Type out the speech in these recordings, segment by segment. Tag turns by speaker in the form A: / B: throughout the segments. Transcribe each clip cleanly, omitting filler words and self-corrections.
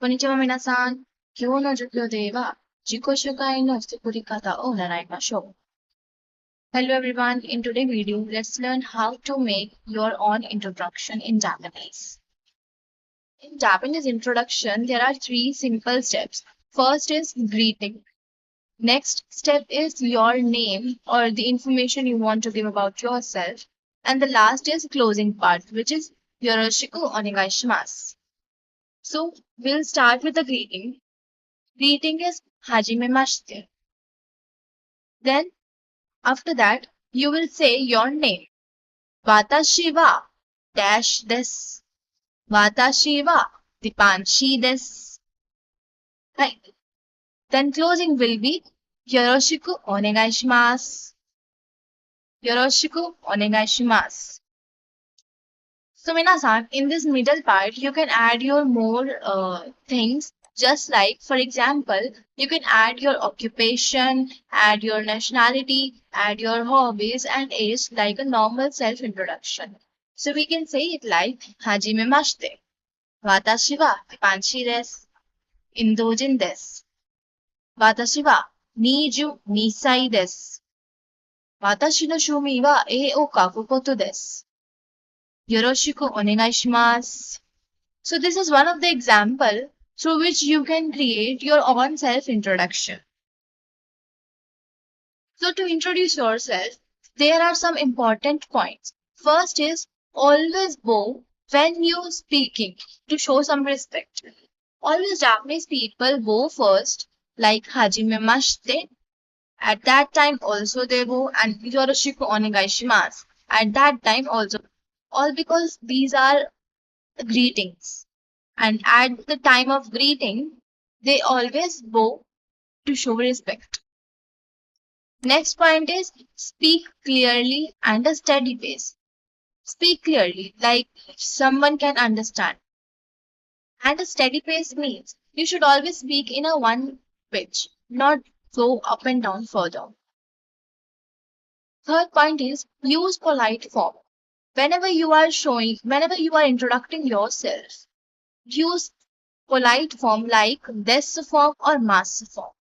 A: こんにちは、皆さん。今日の授業では、自己紹介の作り方を習いましょう。Hello everyone. In today's video, let's learn how to make your own introduction in Japanese. In Japanese introduction, there are three simple steps. First is greeting. Next step is your name or the information you want to give about yourself. And the last is closing part, which is yoroshiku onegai shimasu. So we'll start with the greeting. Greeting is hajimemashite. Then after that, you will say your name. Watashi wa dash desu. Watashi wa Dipanshi desu. Right. Then closing will be yoroshiku onegai shimasu. Yoroshiku onegai shimasu. So minasan, in this middle part, you can add your more things. Just like, for example, you can add your occupation, add your nationality, add your hobbies and age like a normal self-introduction. So we can say it like, Hajimemashite. Watashi wa Panshi desu. Indojin desu. Watashi wa 22歳です。私の趣味は絵を描くことです。よろしくお願いします。So this is one of the example through which you can create your own self-introduction. So to introduce yourself, there are some important points. First is always bow when you're speaking to show some respect. Always Japanese people bow first, like hajimemashite. At that time also they bow and yoroshiku onegai shimasu. At that time also. All because these are greetings. And at the time of greeting, they always bow to show respect. Next point is speak clearly and a steady pace. Speak clearly, like someone can understand. And a steady pace means you should always speak in a one pitch, not go up and down further. Third point is use polite form. Whenever you are introducing yourself, use polite form like desu form or masu form.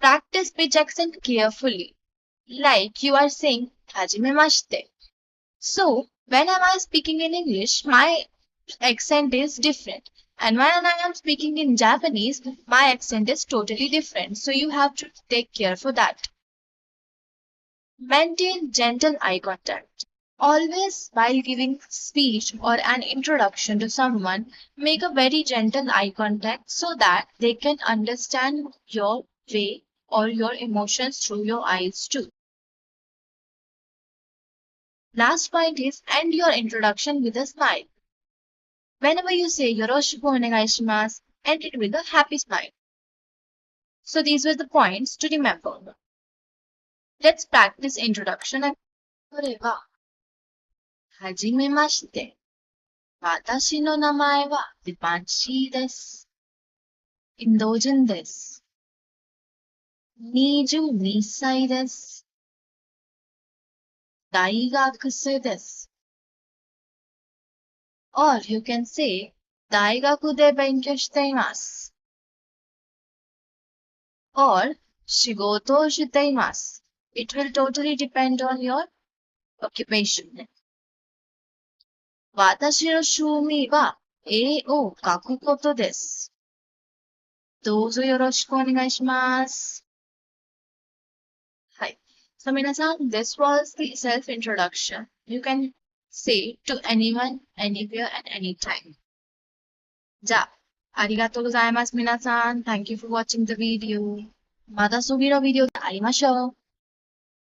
A: Practice pitch accent carefully, like you are saying hajimemashite. So, when I am speaking in English, my accent is different. And when I am speaking in Japanese, my accent is totally different. So, you have to take care for that. Maintain gentle eye contact. Always, while giving speech or an introduction to someone, make a very gentle eye contact so that they can understand your way or your emotions through your eyes too. Last point is end your introduction with a smile. Whenever you say yoroshiku onegai shimasu, end it with a happy smile. So these were the points to remember. Let's practice introduction. それははじめまして。私の名前はデパンシーです。インド人です。22歳です。大学生です。Or you can say 大学で勉強しています。Or 仕事をしています。It will totally depend on your occupation. 私の趣味は絵を描くことです。どうぞよろしくお願いします。はい。So 皆さん、this was the self-introduction. You can say to anyone, anywhere, at any time. じゃあ、ありがとうございます。皆さん。Thank you for watching the video. また次のビデオで会いましょう。